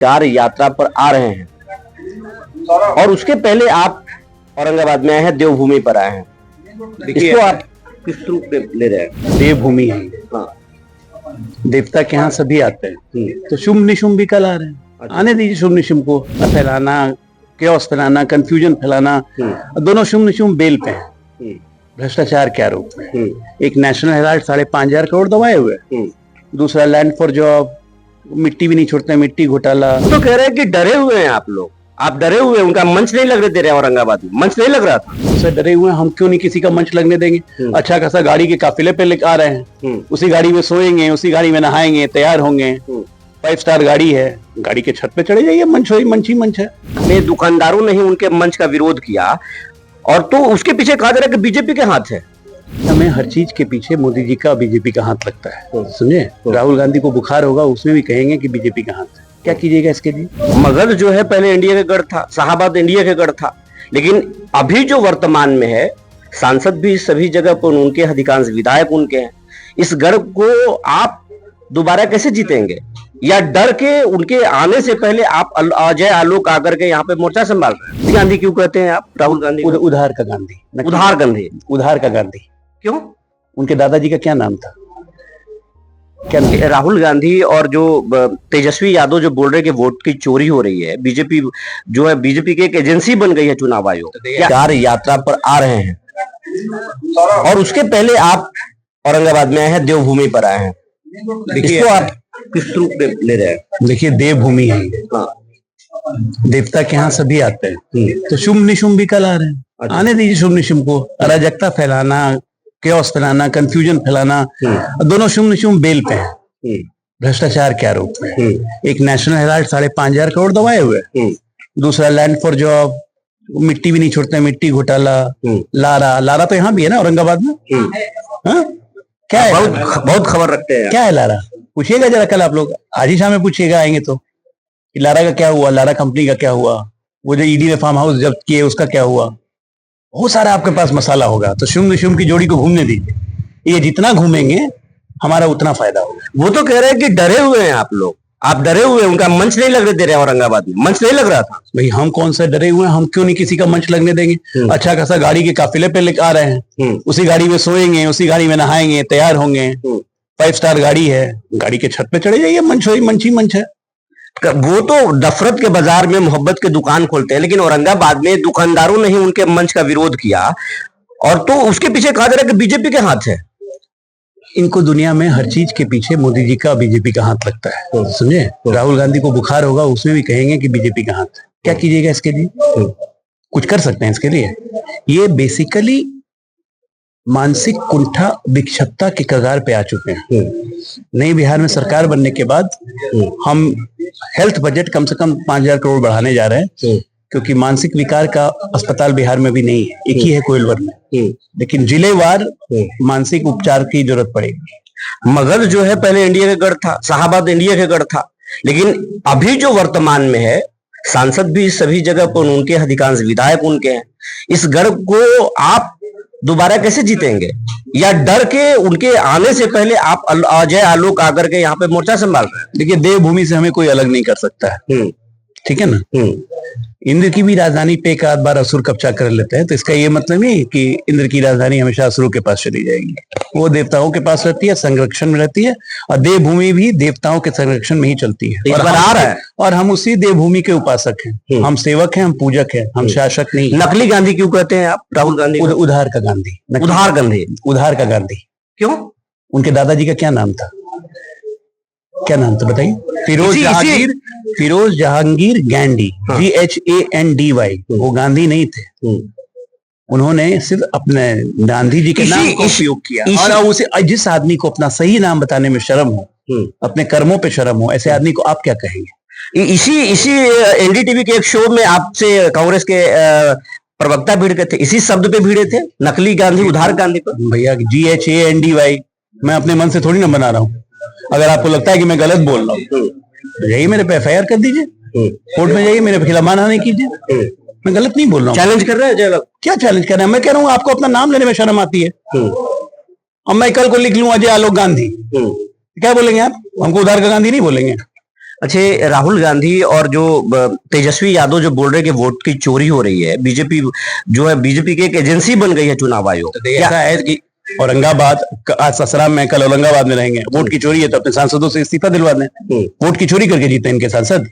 चार यात्रा पर आ रहे हैं और उसके पहले आप औरंगाबाद में आए हैं, देवभूमि पर आए हैं। इसको आप किस रूप में ले रहे हैं? देवभूमि है। हाँ, देवता के यहाँ सभी आते हैं, तो शुभ निशुंभ भी कल आ रहे हैं। अच्छा। आने दीजिए शुभ निशुंभ को। फैलाना, केओस फैलाना, कंफ्यूजन फैलाना, दोनों शुभ निशुंभ बेल पे हैं। भ्रष्टाचार के आरोप में एक नेशनल हेराल्ड 5,500 करोड़ दबाए हुए, दूसरा लैंड फॉर जॉब, मिट्टी भी नहीं छोड़ते, मिट्टी घोटाला। तो कह रहे हैं कि डरे हुए हैं आप लोग, आप डरे हुए हैं, उनका मंच नहीं लगने दे रहे हैं। औरंगाबाद में मंच नहीं लग रहा था, उससे डरे हुए हैं। हम क्यों नहीं किसी का मंच लगने देंगे? अच्छा खासा गाड़ी के काफिले पे लेकर आ रहे हैं, उसी गाड़ी में सोएंगे, उसी गाड़ी में नहाएंगे, तैयार होंगे। 5 स्टार गाड़ी है, गाड़ी के छत पे चढ़े जाइए। मंच ही मंच है। दुकानदारों ने ही उनके मंच का विरोध किया और तो उसके पीछे कहा जा रहा है कि बीजेपी के हाथ है। हमें हर चीज के पीछे मोदी जी का, बीजेपी का हाथ लगता है। सुनिए, राहुल गांधी को बुखार होगा, उसमें भी कहेंगे कि बीजेपी का हाथ है। क्या कीजिएगा इसके लिए? मगध जो है पहले इंडिया का गढ़ था, शाहाबाद इंडिया का गढ़ था, लेकिन अभी जो वर्तमान में है, सांसद भी सभी जगह पर उनके, अधिकांश विधायक उनके हैं। इस गढ़ को आप दोबारा कैसे जीतेंगे? या डर के उनके आने से पहले आप अजय आलोक आकर के यहाँ पे मोर्चा संभाल रहे हैं? गांधी क्यों कहते हैं आप? राहुल गांधी उधार का गांधी। उधार गांधी। उधार का गांधी क्यों? उनके दादाजी का क्या नाम था? क्या राहुल गांधी और जो तेजस्वी यादव जो बोल रहे कि वोट की चोरी हो रही है, बीजेपी जो है, बीजेपी की एक एजेंसी बन गई है चुनाव आयोग। चार यात्रा पर आ रहे हैं और उसके पहले आप औरंगाबाद में आए हैं, देवभूमि पर आए हैं। इसको आप किस रूप में ले रहे हैं? देखिए, देवभूमि है। हाँ, देवता के यहाँ सभी आते हैं, तो शुभ निशुंभ भी कल आ रहे हैं। अच्छा। आने दीजिए शुभ निशुंभ को। अराजकता फैलाना, केओस फैलाना, कंफ्यूजन फैलाना, दोनों शुभ निशुंभ बेल पे हैं। भ्रष्टाचार के आरोप में एक नेशनल हेराल्ड 5,500 करोड़ दबाए हुए, दूसरा लैंड फॉर जॉब, मिट्टी भी नहीं छोड़ते, मिट्टी घोटाला। लारा तो यहाँ भी है ना, औरंगाबाद में। हाँ? क्या है? बहुत खबर रखते हैं। क्या है लारा? पूछिएगा जरा, कल आप लोग आज ही शाम में पूछिएगा, आएंगे तो, कि लारा का क्या हुआ, लारा कंपनी का क्या हुआ, वो जो ईडी ने फार्म हाउस जब्त किए उसका क्या हुआ। बहुत सारा आपके पास मसाला होगा। तो शुभ निशुंभ की जोड़ी को घूमने दीजिए। ये जितना घूमेंगे हमारा उतना फायदा होगा। वो तो कह रहे हैं कि डरे हुए हैं आप लोग, आप डरे हुए हैं, उनका मंच नहीं लगने दे रहे हैं। औरंगाबाद में मंच नहीं लग रहा था। भाई, हम कौन सा डरे हुए हैं? हम क्यों नहीं किसी का मंच लगने देंगे? अच्छा खासा गाड़ी के काफिले पे लेकर आ रहे हैं, उसी गाड़ी में सोएंगे, उसी गाड़ी में नहाएंगे, तैयार होंगे। 5 स्टार गाड़ी है, गाड़ी के छत पे चढ़े जाइए। मंच ही मंच है। वो तो नफरत के बाजार में मोहब्बत की दुकान खोलते हैं, लेकिन औरंगाबाद में दुकानदारों ने ही उनके मंच का विरोध किया और तो उसके पीछे कहा जा रहा है कि बीजेपी के हाथ है। इनको दुनिया में हर चीज के पीछे मोदी जी का, बीजेपी का हाथ लगता है। सुनिए, राहुल गांधी को बुखार होगा, उसमें भी कहेंगे कि बीजेपी का हाथ है। क्या कीजिएगा इसके लिए? कुछ कर सकते हैं इसके लिए? ये बेसिकली मानसिक कुंठा, विक्षिप्तता के कगार पे आ चुके हैं। नई बिहार में सरकार बनने के बाद हम हेल्थ बजट कम से कम 5,000 करोड़ बढ़ाने जा रहे हैं, क्योंकि मानसिक विकार का अस्पताल बिहार में भी नहीं है। एक ही है कोइलवर में, लेकिन जिलेवार मानसिक उपचार की जरूरत पड़ेगी। मगध जो है पहले इंडिया का गढ़ था, शाहाबाद इंडिया का गढ़ था, लेकिन अभी जो वर्तमान में है, सांसद भी सभी जगह पर उनके, अधिकांश विधायक उनके हैं। इस गढ़ को आप दोबारा कैसे जीतेंगे? या डर के उनके आने से पहले आप अजय आलोक आकर के यहाँ पे मोर्चा संभाल रहे हैं? देखिए, देवभूमि से हमें कोई अलग नहीं कर सकता है, ठीक है ना। इंद्र की भी राजधानी पे एक आध बार असुर कब्जा कर लेते हैं, तो इसका ये मतलब नहीं कि इंद्र की राजधानी हमेशा असुरों के पास चली जाएगी। वो देवताओं के पास रहती है, संरक्षण में रहती है, और देवभूमि भी देवताओं के संरक्षण में ही चलती है। और आ रहा है, और हम उसी देवभूमि के उपासक हैं। हम सेवक हैं, हम पूजक हैं, हम शासक नहीं। नकली गांधी क्यों कहते हैं आप? राहुल गांधी उधार का गांधी। उधार गांधी। उधार का गांधी क्यों? उनके दादाजी का क्या नाम था? क्या नाम था बताइए? फिरोज जहांगीर गैंडी। GHANDY। वो गांधी नहीं थे। उन्होंने सिर्फ अपने गांधी जी के नाम का उपयोग किया। और उसे, जिस आदमी को अपना सही नाम बताने में शर्म हो, अपने कर्मों पे शर्म हो, ऐसे आदमी को आप क्या कहेंगे? इसी NDTV के एक शो में आपसे कांग्रेस के प्रवक्ता भिड़ गए थे, इसी शब्द पे भिड़े थे, नकली गांधी, उधार गांधी पर। भैया, GHANDY मैं अपने मन से थोड़ी ना बना रहा हूँ। अगर आपको लगता है कि मैं गलत बोल रहा हूँ, तो जाइए मेरे पे FIR कर दीजिए, कोर्ट में जाइए, मेरे खिलाफ मानहानि कीजिए। मैं गलत नहीं बोल रहा हूँ। चैलेंज कर रहे हैं जय? क्या चैलेंज कर रहे हैं? मैं कह रहा हूँ आपको अपना नाम लेने में शर्म आती है। अब मैं कल को लिख लूं अजय आलोक गांधी, क्या बोलेंगे आप? हमको उधार का गांधी नहीं बोलेंगे? अच्छा, राहुल गांधी और जो तेजस्वी यादव जो बोल रहे हैं कि वोट की चोरी हो रही है, बीजेपी जो है, बीजेपी की एक एजेंसी बन गई है चुनाव आयोग। तो ऐसा है कि औरंगाबाद आज ससराम में, कल औरंगाबाद में रहेंगे। वोट की चोरी है तो अपने सांसदों से इस्तीफा दिलवा दें। वोट की चोरी करके जीते इनके सांसद।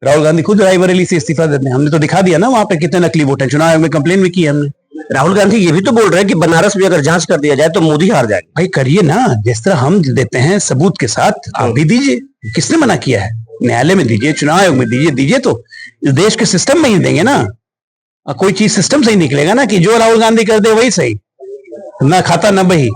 राहुल गांधी खुद रायबरेली से इस्तीफा देते हैं। हमने तो दिखा दिया ना वहां पे कितने नकली वोट है। चुनाव आयोग में कंप्लेन भी की है हमने। राहुल गांधी ये भी तो बोल रहे हैं कि बनारस में अगर जांच कर दिया जाए तो मोदी हार जाएंगे। भाई करिए ना, जिस तरह हम देते हैं सबूत के साथ, आप भी दीजिए। किसने मना किया है? न्यायालय में दीजिए, चुनाव आयोग में दीजिए तो इस देश के सिस्टम में ही देंगे ना। कोई चीज सिस्टम से ही निकलेगा ना कि जो राहुल गांधी कर दे वही सही, ना खाता ना बही।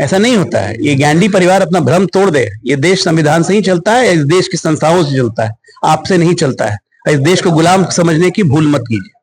ऐसा नहीं होता है। ये गांधी परिवार अपना भ्रम तोड़ दे। ये देश संविधान से ही चलता है, इस देश की संस्थाओं से चलता है, आपसे नहीं चलता है। इस देश को गुलाम समझने की भूल मत कीजिए।